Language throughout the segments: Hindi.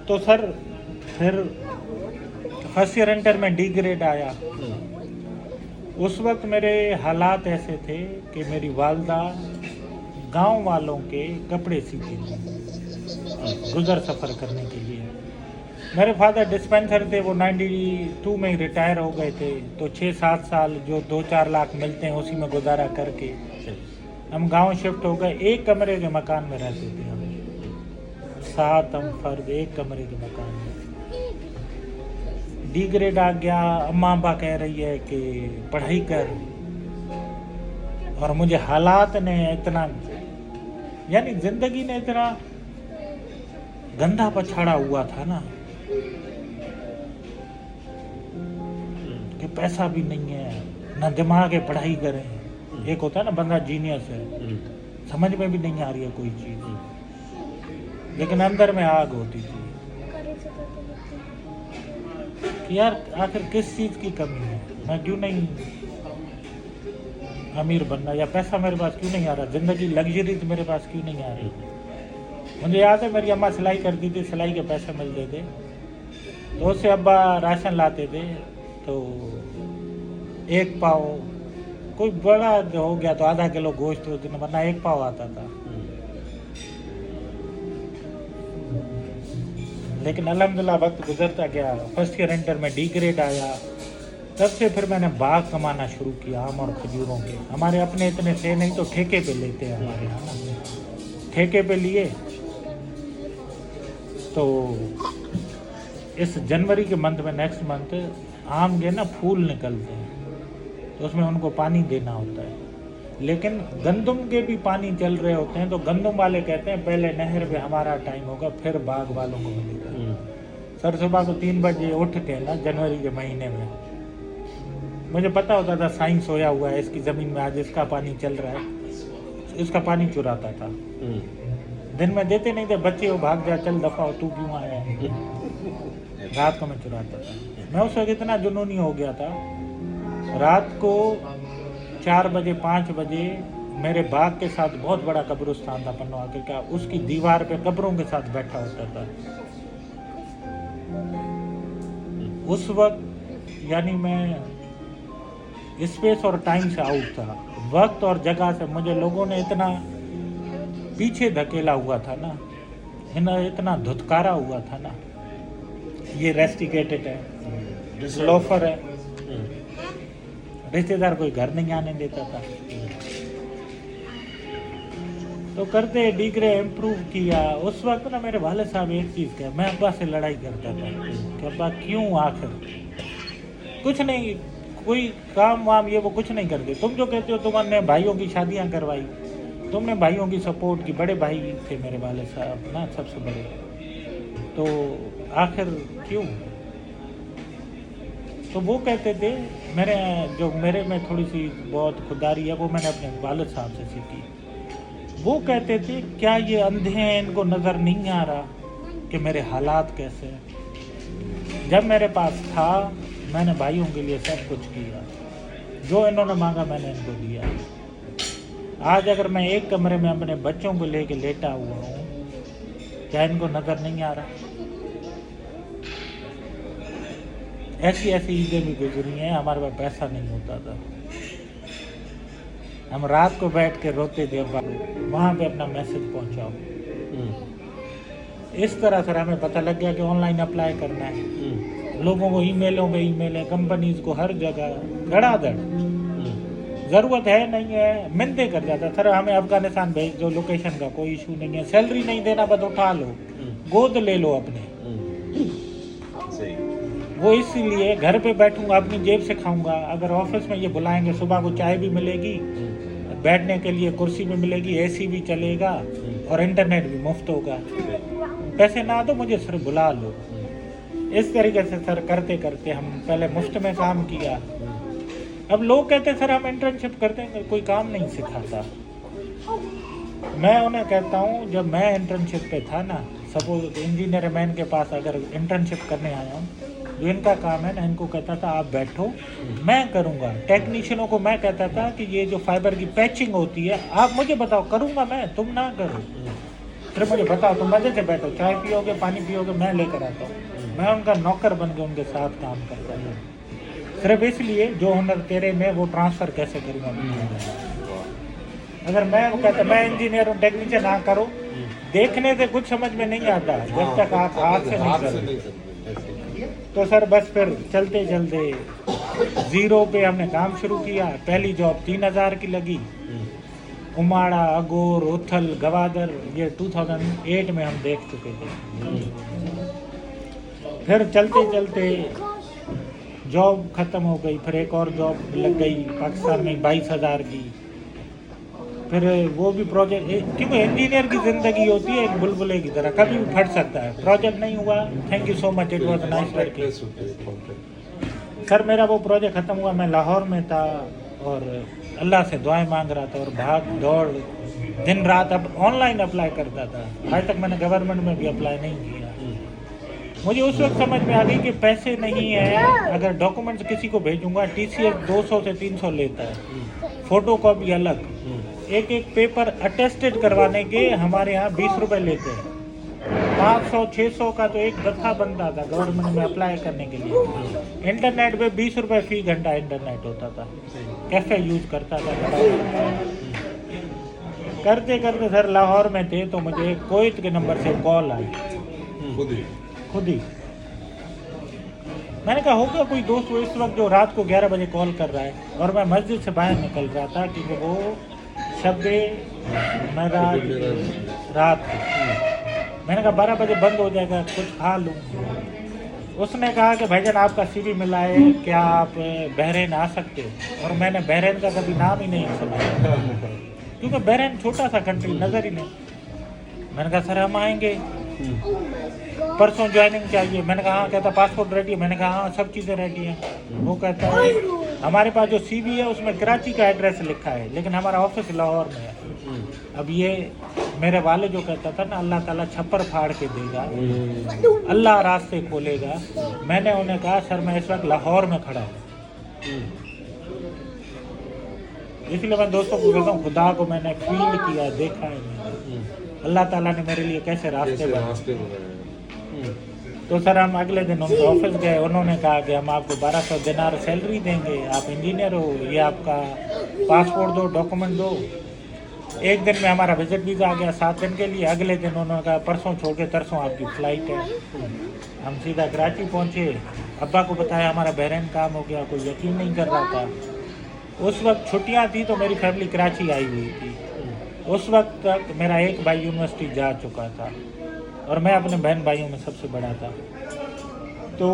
तो सर फिर फर्स्ट ईयर इंटर में डी ग्रेड आया। उस वक्त मेरे हालात ऐसे थे कि मेरी वालदा गांव वालों के कपड़े सीती थी गुजर सफ़र करने के लिए। मेरे फादर डिस्पेंसर थे, वो 92 में रिटायर हो गए थे। तो 6-7 साल जो 2-4 लाख मिलते हैं उसी में गुजारा करके हम गांव शिफ्ट हो गए। एक कमरे के मकान में रहते थे हम, 7 हम फर्द एक कमरे के मकान में। डी ग्रेड आ गया, अम्मा अब्बा कह रही है कि पढ़ाई कर, और मुझे हालात ने इतना, यानी जिंदगी ने इतना गंदा पछाड़ा हुआ था ना कि पैसा भी नहीं है, ना दिमाग है पढ़ाई करें। एक होता है ना बंदा जीनियस है, समझ में भी नहीं आ रही है कोई चीज़, लेकिन अंदर में आग होती थी कि यार आखिर किस चीज़ की कमी है, मैं क्यों नहीं अमीर बनना, या पैसा मेरे पास क्यों नहीं आ रहा, ज़िंदगी लग्जरी तो मेरे पास क्यों नहीं आ रही। मुझे याद है मेरी अम्मा सिलाई करती थी, सिलाई के पैसे मिलते थे तो उससे अब्बा राशन लाते थे। तो 1 पाव, कोई बड़ा हो गया तो आधा किलो गोश्त उस दिन, वरना 1 पाव आता था। लेकिन अल्हम्दुलिल्लाह वक्त गुजरता गया, फर्स्ट ईयर इंटर में डी ग्रेड आया। तब से फिर मैंने बाग कमाना शुरू किया, आम और खजूरों के। हमारे अपने इतने थे नहीं तो ठेके पे लेते हैं हमारे यहाँ ना, ठेके पे लिए। तो इस जनवरी के मंथ में, नेक्स्ट मंथ आम के ना फूल निकलते हैं तो उसमें उनको पानी देना होता है। लेकिन गंदम के भी पानी चल रहे होते हैं तो गंदम वाले कहते हैं पहले नहर पे हमारा टाइम होगा फिर बाग वालों को मिलेगा। सर सुबह को 3 बजे उठ के ना जनवरी के महीने में, मुझे पता होता था साइंस सोया हुआ है, इसकी ज़मीन में आज इसका पानी चल रहा है, इसका पानी चुराता था। दिन में देते नहीं थे, बच्चे वो भाग जा, चल दफा हो, तू क्यों आया है। रात को मैं चुराता था। मैं उस वक्त इतना जुनूनी हो गया था, रात को 4 बजे 5 बजे मेरे बाग के साथ बहुत बड़ा कब्रिस्तान था पन्नो आके का, उसकी दीवार पे कब्रों के साथ बैठा होता था। उस वक्त यानी मैं स्पेस और टाइम से आउट था, वक्त और जगह से मुझे लोगों ने इतना पीछे धकेला हुआ था ना, इतना धुतकारा हुआ था ना, ये रेस्टिकेटेड है, लोफर है, रिश्तेदार कोई घर नहीं आने देता था। तो करते डिग्री इम्प्रूव किया। उस वक्त ना मेरे वाले साहब एक चीज़ कहा, मैं अब्बा से लड़ाई करता था कि अब्बा क्यों, आखिर कुछ नहीं, कोई काम वाम ये वो कुछ नहीं करते, तुम जो कहते हो तुमने भाइयों की शादियां करवाई, तुमने भाइयों की सपोर्ट की, बड़े भाई थे मेरे वाले साहब ना सबसे बड़े, तो आखिर क्यों। तो वो कहते थे, मेरे में थोड़ी सी बहुत खुदारी है, वो मैंने अपने वालिद साहब से सीखी। वो कहते थे क्या ये अंधे हैं, इनको नज़र नहीं आ रहा कि मेरे हालात कैसे हैं। जब मेरे पास था मैंने भाइयों के लिए सब कुछ किया, जो इन्होंने मांगा मैंने इनको दिया। आज अगर मैं एक कमरे में अपने बच्चों को लेके लेटा हुआ हूँ, क्या इनको नज़र नहीं आ रहा। ऐसी ईदें भी गुजरी हैं, हमारे पास पैसा नहीं होता था, हम रात को बैठ के रोते थे, वहाँ पे अपना मैसेज पहुँचाओ। इस तरह सर हमें पता लग गया कि ऑनलाइन अप्लाई करना है। लोगों को ईमेलों पे ईमेल है, कंपनीज को हर जगह धड़ाधड़, ज़रूरत है नहीं है मिलते कर जाता। सर हमें अफगानिस्तान भेज दो, लोकेशन का कोई इशू नहीं है, सैलरी नहीं देना बस उठा लो, गोद ले लो अपने। वो इसीलिए घर पे बैठूंगा, अपनी जेब से खाऊंगा। अगर ऑफिस में ये बुलाएंगे, सुबह को चाय भी मिलेगी, बैठने के लिए कुर्सी भी मिलेगी, एसी भी चलेगा और इंटरनेट भी मुफ्त होगा। पैसे ना दो मुझे, सिर्फ बुला लो। इस तरीके से सर करते करते हम पहले मुफ्त में काम किया। अब लोग कहते सर हम इंटर्नशिप करते हैं, कोई काम नहीं सिखाता। मैं उन्हें कहता हूँ जब मैं इंटर्नशिप पे था ना, सपोज इंजीनियर मैन के पास अगर इंटर्नशिप करने आया हूँ, जो इनका काम है ना, इनको कहता था आप बैठो मैं करूँगा। टेक्नीशियनों को मैं कहता था कि ये जो फाइबर की पैचिंग होती है आप मुझे बताओ, करूँगा मैं, तुम ना करो। सिर्फ मुझे बताओ, तुम मजे से बैठो, चाय पियोगे, पानी पियोगे, मैं लेकर आता हूँ। मैं उनका नौकर बन के उनके साथ काम करता हूँ, सिर्फ इसलिए जो हुनर तेरे में वो ट्रांसफ़र कैसे करूँगा। अगर मैं वो कहता मैं इंजीनियर हूँ, टेक्नीशियन ना करो, देखने से कुछ समझ में नहीं आता जब तक आप हाथ से नहीं करो। तो सर बस फिर चलते चलते ज़ीरो पे हमने काम शुरू किया। पहली जॉब 3,000 की लगी, उमाड़ा, अगोर, उथल, गवादर, ये 2008 में हम देख चुके थे। फिर चलते चलते जॉब ख़त्म हो गई, फिर एक और जॉब लग गई पाकिस्तान में 22,000 की। फिर वो भी प्रोजेक्ट, क्योंकि इंजीनियर की ज़िंदगी होती है एक बुलबुले की तरह, कभी भी फट सकता है। प्रोजेक्ट नहीं हुआ, thank you so much, it was nice working. Sir मेरा वो प्रोजेक्ट ख़त्म हुआ, मैं लाहौर में था और अल्लाह से दुआएं मांग रहा था और भाग दौड़ दिन रात अब ऑनलाइन अप्लाई करता था। आज तक मैंने गवर्नमेंट में भी अप्लाई नहीं किया। मुझे उस वक्त समझ में आ गई कि पैसे नहीं है, अगर डॉक्यूमेंट्स किसी को भेजूंगा TCS 200 से 300 लेता है, फ़ोटो कॉपी अलग, एक एक पेपर अटेस्टेड करवाने के हमारे यहाँ 20 रुपये लेते हैं। 500-600 का तो एक दफ़ा बनता था गवर्नमेंट में अप्लाई करने के लिए। इंटरनेट पे 20 रुपये फी घंटा इंटरनेट होता था, कैसे यूज़ करता था। करते करते सर लाहौर में थे तो मुझे कोयत के नंबर से कॉल आई, खुद ही। मैंने कहा होगा कोई दोस्त वो इस वक्त जो रात को 11 बजे कॉल कर रहा है, और मैं मस्जिद से बाहर निकल रहा था क्योंकि वो शब्बे मेराज रात थी। मैंने कहा 12 बजे बंद हो जाएगा, कुछ खा लूँ। उसने कहा कि भाईजान आपका CV मिला है, क्या आप बहरीन आ सकते हो? और मैंने बहरीन का कभी नाम ही नहीं सुना, क्योंकि बहरीन छोटा सा कंट्री नज़र ही नहीं। मैंने कहा सर हम आएंगे, परसों ज्वाइनिंग चाहिए। मैंने कहा हाँ। कहता पासपोर्ट रेडी है? मैंने कहा हाँ सब चीज़ें रेडी हैं। वो कहता है हमारे पास जो CV है उसमें कराची का एड्रेस लिखा है, लेकिन हमारा ऑफिस लाहौर में है। अब ये मेरे वाले जो कहता था ना अल्लाह ताला छप्पर फाड़ के देगा, अल्लाह रास्ते खोलेगा। मैंने उन्हें कहा सर मैं इस वक्त लाहौर में खड़ा हूँ। इसलिए मैं दोस्तों को कहता हूँ खुदा को मैंने फील किया, देखा है मैंने, अल्लाह ताला ने मेरे लिए कैसे रास्ते बनाए। तो सर हम अगले दिन उनके ऑफिस गए, उन्होंने कहा कि हम आपको 1200 दिनार सैलरी देंगे, आप इंजीनियर हो, ये आपका पासपोर्ट दो, डॉक्यूमेंट दो। एक दिन में हमारा विजिट वीज़ा आ गया 7 दिन के लिए। अगले दिन उन्होंने कहा परसों छोड़ के तरसों आपकी फ़्लाइट है। हम सीधा कराची पहुँचे, अब्बा को बताया हमारा बहरीन काम हो गया, कोई यकीन नहीं कर रहा था। उस वक्त छुट्टियाँ थी तो मेरी फैमिली कराची आई हुई थी। उस वक्त तक मेरा एक भाई यूनिवर्सिटी जा चुका था और मैं अपने बहन भाइयों में सबसे बड़ा था। तो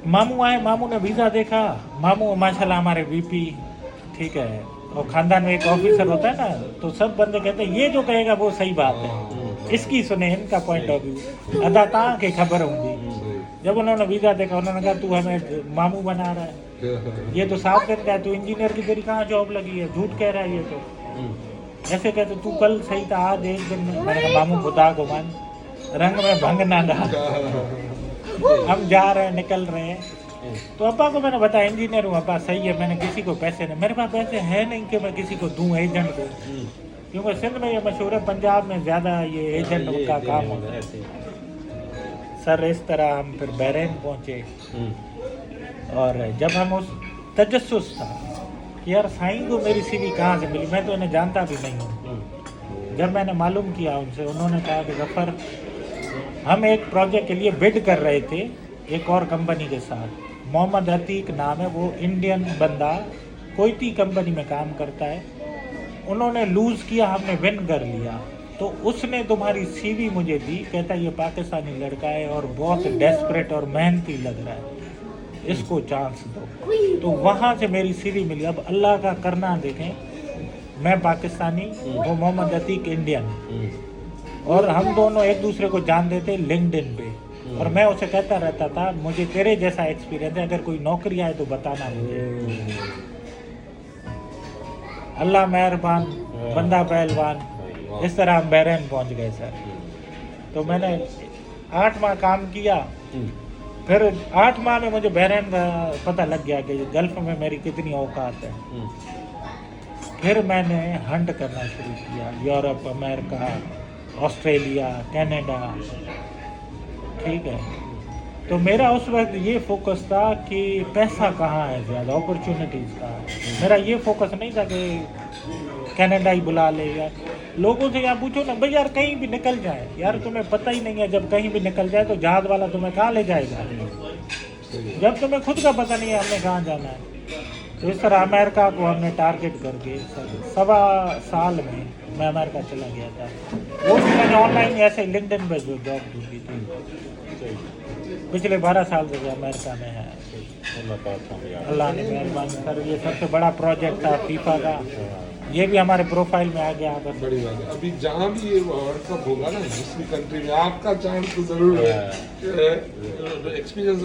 मामू आए, मामू ने वीज़ा देखा। मामू माशाल्लाह हमारे VP, ठीक है, और ख़ानदान में एक ऑफिसर होता है ना, तो सब बंदे कहते हैं ये जो कहेगा वो सही बात है, इसकी सुने, इनका पॉइंट ऑफ व्यू अदाता के खबर होंगी। जब उन्होंने वीज़ा देखा उन्होंने कहा तू हमें मामू बना रहा है, ये तो 7 दिन का है, तू इंजीनियर की तेरी कहाँ जॉब लगी है, झूठ कह रहा है ये तो। ऐसे कहते तू कल सही था, आज एक दिन में। मैंने कहा मामू खुदा को मान, रंग में भंग ना डाल, हम जा रहे हैं, निकल रहे हैं। तो अब्बा को मैंने बताया इंजीनियर हूँ अब्बा, सही है, मैंने किसी को पैसे नहीं, मेरे पास पैसे है नहीं कि मैं किसी को दूँ एजेंट को, क्योंकि सिंध में ये मशहूर है, पंजाब में ज़्यादा ये एजेंट का काम होता है। सर इस तरह हम फिर बहरीन पहुँचे और जब हम उस तजस्सुस था कि यार साईं को मेरी CV कहाँ से मिली, मैं तो इन्हें जानता भी नहीं हूँ। जब मैंने मालूम किया उनसे, उन्होंने कहा कि गफ़र हम एक प्रोजेक्ट के लिए बिड कर रहे थे एक और कंपनी के साथ, मोहम्मद अतीक नाम है, वो इंडियन बंदा कोयती कंपनी में काम करता है। उन्होंने लूज़ किया, हमने विन कर लिया। तो उसने तुम्हारी CV मुझे दी, कहता ये पाकिस्तानी लड़का है और बहुत डेस्परेट और मेहनती लग रहा है, इसको चांस दो। तो वहाँ से मेरी CV मिली। अब अल्लाह का करना देखें, मैं पाकिस्तानी, वो मोहम्मद अतीक इंडियन, और हम दोनों एक दूसरे को जानते थे लिंक्डइन पे। और मैं उसे कहता रहता था मुझे तेरे जैसा एक्सपीरियंस है, अगर कोई नौकरी आए तो बताना मुझे। अल्लाह मेहरबान, बंदा पहलवान। इस तरह हम बहरीन पहुंच गए सर। तो मैंने 8 माह काम किया। फिर 8 माह में मुझे बहरीन का पता लग गया कि गल्फ़ में मेरी कितनी औकात है। फिर मैंने हंट करना शुरू किया, यूरोप, अमेरिका, ऑस्ट्रेलिया, कनाडा, ठीक है। तो मेरा उस वक्त ये फोकस था कि पैसा कहाँ है ज़्यादा, अपॉर्चुनिटीज़ कहाँ है। मेरा ये फोकस नहीं था कि कनाडा ही बुला ले यार। लोगों से यार पूछो ना भाई यार, कहीं भी निकल जाए यार, तुम्हें पता ही नहीं है, जब कहीं भी निकल जाए तो जहाज़ वाला तुम्हें कहाँ ले जाएगा, जब तुम्हें खुद का पता नहीं है हमने कहाँ जाना है। तो इस तरह अमेरिका को हमने टारगेट करके 1.25 साल में मैं अमेरिका चला गया था। वो भी मैंने ऑनलाइन ऐसे लिंक्डइन पे जो जॉब ढूंढी थी। पिछले 12 साल से अमेरिका में है। अल्लाह ने मेहरबानी सर, ये सबसे बड़ा प्रोजेक्ट था फीफा का, ये भी हमारे प्रोफाइल में आ गया। बस बड़ी बात है। अभी जहाँ भी ये वर्ल्ड कप होगा ना, जिस भी कंट्री में, आपका चांस तो जरूर है, एक्सपीरियंस